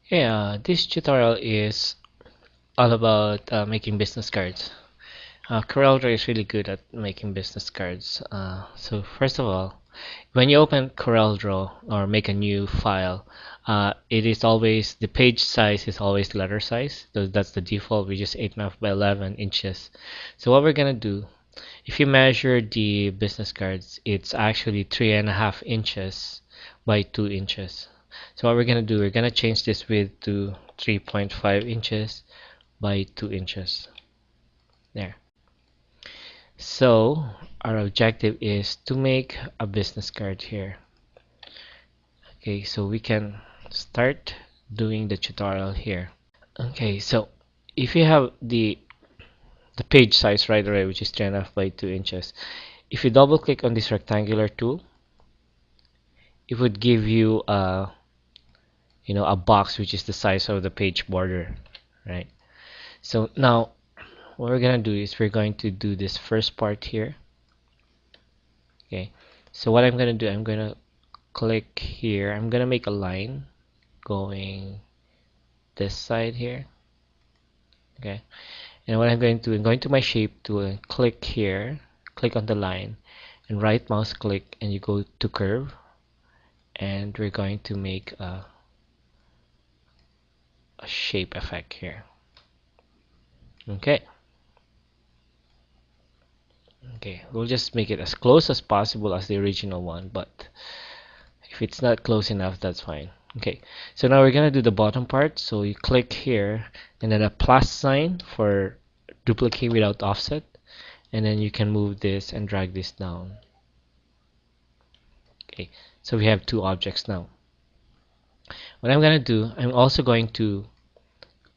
Yeah, this tutorial is all about making business cards. CorelDraw is really good at making business cards. So first of all, when you open CorelDraw or make a new file, it is always the page size is always letter size. So that's the default, which is 8.5 by 11 inches. So what we're gonna do, if you measure the business cards, it's actually 3.5 inches by 2 inches. So what we're gonna do, we're gonna change this width to 3.5 inches by 2 inches. There. So our objective is to make a business card here. Okay, so we can start doing the tutorial here. Okay, so if you have the page size right away, which is 3.5 by 2 inches, if you double click on this rectangular tool, it would give you a box which is the size of the page border, right? So now what we're gonna do is we're going to do this first part here. Okay, so what I'm gonna do, I'm gonna click here. I'm gonna make a line going this side here. Okay, and what I'm going to, I'm going to my shape tool and click here, click on the line, and right mouse click, and you go to curve, and we're going to make a shape effect here. Okay. Okay, we'll just make it as close as possible as the original one, but if it's not close enough, that's fine. Okay, so now we're gonna do the bottom part. So you click here and then a plus sign for duplicate without offset, and then you can move this and drag this down. Okay, so we have two objects now. What I'm gonna do, I'm also going to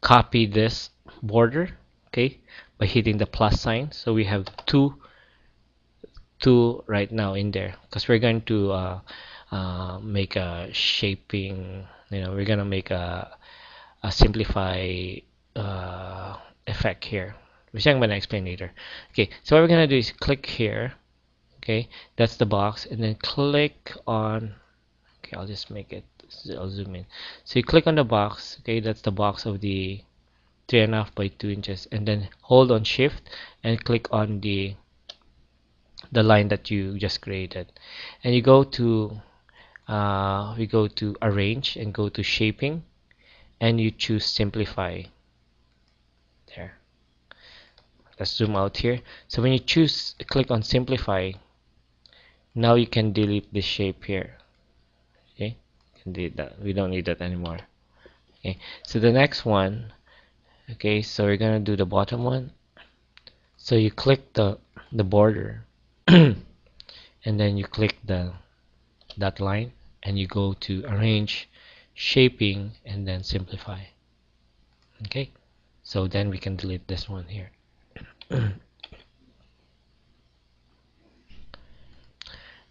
copy this border, okay, by hitting the plus sign. So we have two right now in there because we're going to make a shaping, we're gonna make a simplify effect here, which I'm gonna explain later. Okay, so what we're gonna do is click here. Okay, that's the box, and then click on, okay, I'll just make it, I'll zoom in. So you click on the box. Okay, that's the box of the 3.5 by 2 inches, and then hold on shift and click on the line that you just created, and you go to we go to arrange and go to shaping, and you choose simplify. There, let's zoom out here. So when you choose click on simplify, now you can delete this shape here. Okay, you can delete that, we don't need that anymore. Okay, so the next one, okay, so we're gonna do the bottom one. So you click the border and then you click that line, and you go to arrange, shaping, and then simplify. Okay, so then we can delete this one here.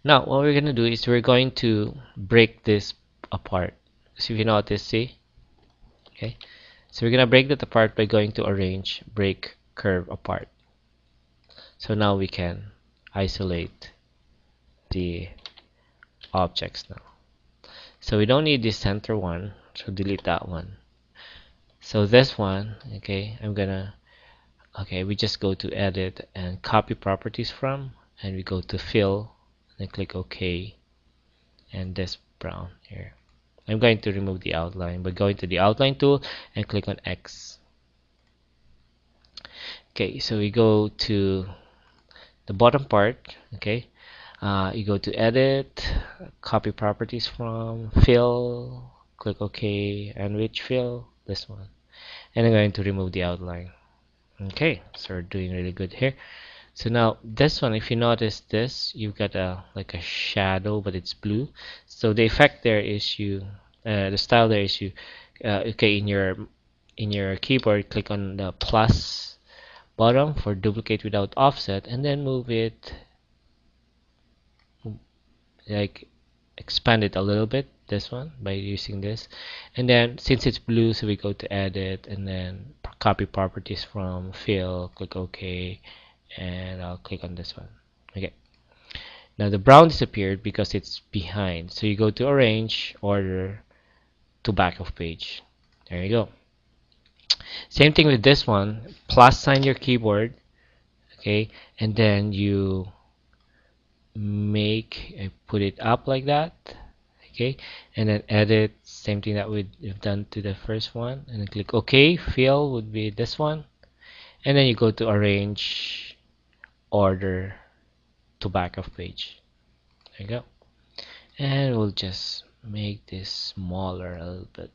Now what we're gonna do is we're going to break this apart. So if you notice, see, okay, so we're gonna break that apart by going to arrange, break curve apart. So now we can isolate the objects now. So we don't need this center one, so delete that one. So this one, okay, okay, we just go to edit and copy properties from, and we go to fill and click OK, and this brown here. I'm going to remove the outline by going to the outline tool and click on X. Okay, so we go to the bottom part. Okay, you go to edit, copy properties from, fill, click OK, and which fill? This one. And I'm going to remove the outline. Okay, so we're doing really good here. So now this one, if you notice this, you've got like a shadow, but it's blue. So the effect there is the style there is okay, in your keyboard, click on the plus bottom for duplicate without offset, and then move it, like expand it a little bit, this one, by using this. And then since it's blue, so we go to edit and then copy properties from, fill, click OK, and I'll click on this one. Okay, now the brown disappeared because it's behind, so you go to arrange, order, to back of page. There you go. Same thing with this one. Plus sign your keyboard, okay, and then you put it up like that, okay, and then edit. Same thing that we've done to the first one, and then click OK. Fill would be this one, and then you go to arrange, order to back of page. There you go. And we'll just make this smaller a little bit.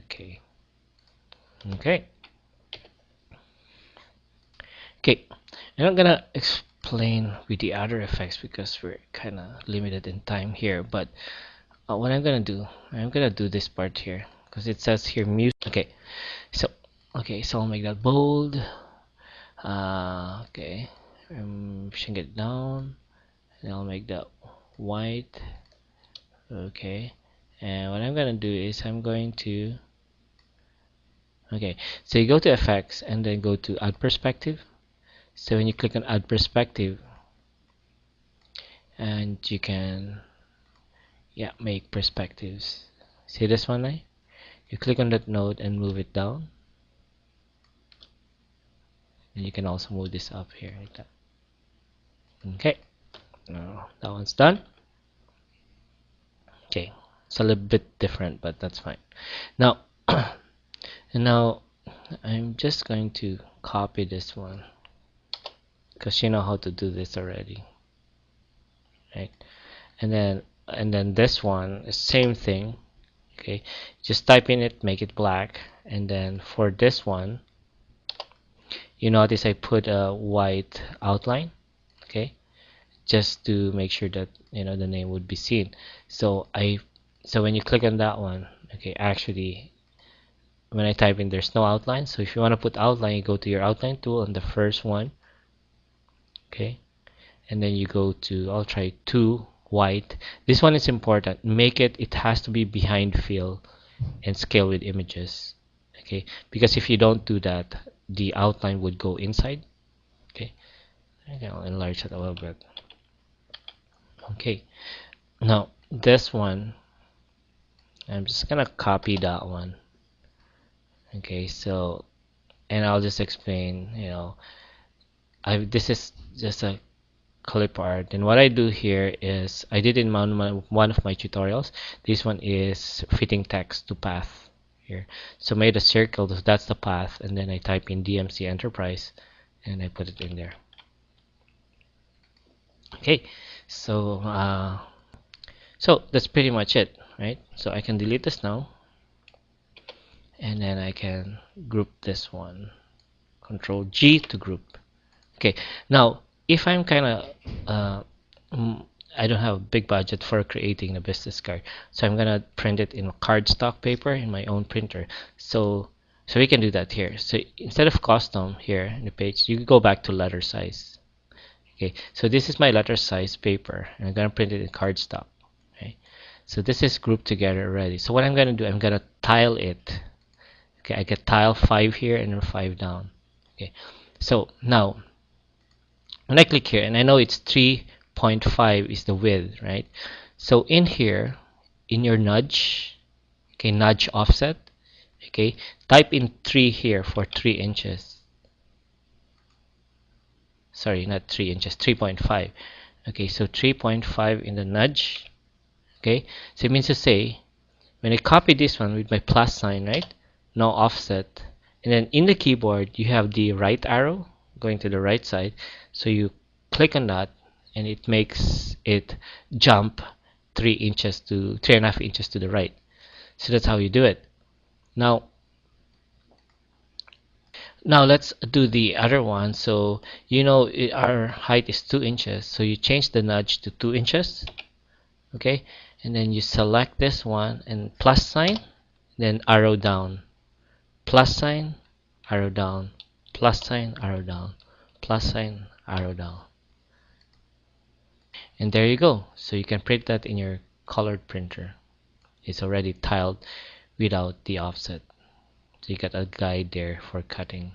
Okay. Okay. Okay. And I'm gonna explain with the other effects because we're kind of limited in time here. But what I'm gonna do this part here because it says here music. So I'll make that bold. Okay. Pushing it down, and I'll make that white. Okay. And what I'm gonna do is I'm going to okay. So you go to effects and then go to add perspective. So when you click on add perspective, and you can make perspectives. See this one, right? You click on that node and move it down, and you can also move this up here like that. Okay, now that one's done. Okay, it's a little bit different, but that's fine. Now and now I'm just going to copy this one because you know how to do this already, right? And then this one is same thing. Okay, just type in it, make it black, and then for this one, you notice I put a white outline. Okay, just to make sure that the name would be seen. So when you click on that one, okay, actually when I type in, there's no outline. So if you want to put outline, you go to your outline tool on the first one, okay, and then you go to, I'll try 2 white. This one is important. It has to be behind fill and scale with images, okay, because if you don't do that, the outline would go inside. Okay, I'll enlarge it a little bit. Okay, now this one, I'm just gonna copy that one. Okay, so, and I'll just explain, this is just a clip art, and what I do here is I did in one of my tutorials. This one is fitting text to path here. So made a circle, that's the path, and then I type in DMC Enterprise and I put it in there. Okay, so so that's pretty much it, right? So I can delete this now, and then I can group this one. Control G to group. Okay, now if I'm kind of I don't have a big budget for creating a business card, so I'm gonna print it in cardstock paper in my own printer. So we can do that here. So instead of custom here in the page, you can go back to letter size. Okay, so this is my letter size paper, and I'm gonna print it in cardstock. Okay, so this is grouped together already. So what I'm gonna do, I'm gonna tile it. Okay, I get tile 5 here and then 5 down. Okay, so now when I click here, and I know it's 3.5 is the width, right? So in here, in your nudge, okay, nudge offset, okay, type in 3 here for 3 inches. Sorry, not 3 inches, 3.5. Okay, so 3.5 in the nudge. Okay, so it means to say, when I copy this one with my plus sign, right? No offset. And then in the keyboard, you have the right arrow going to the right side. So you click on that, and it makes it jump 3.5 inches to the right. So that's how you do it. Now let's do the other one. So our height is 2 inches. So you change the nudge to 2 inches. Okay, and then you select this one and plus sign, then arrow down, plus sign, arrow down, plus sign, arrow down, plus sign, arrow down, and there you go. So you can print that in your colored printer. It's already tiled without the offset, so you got a guide there for cutting.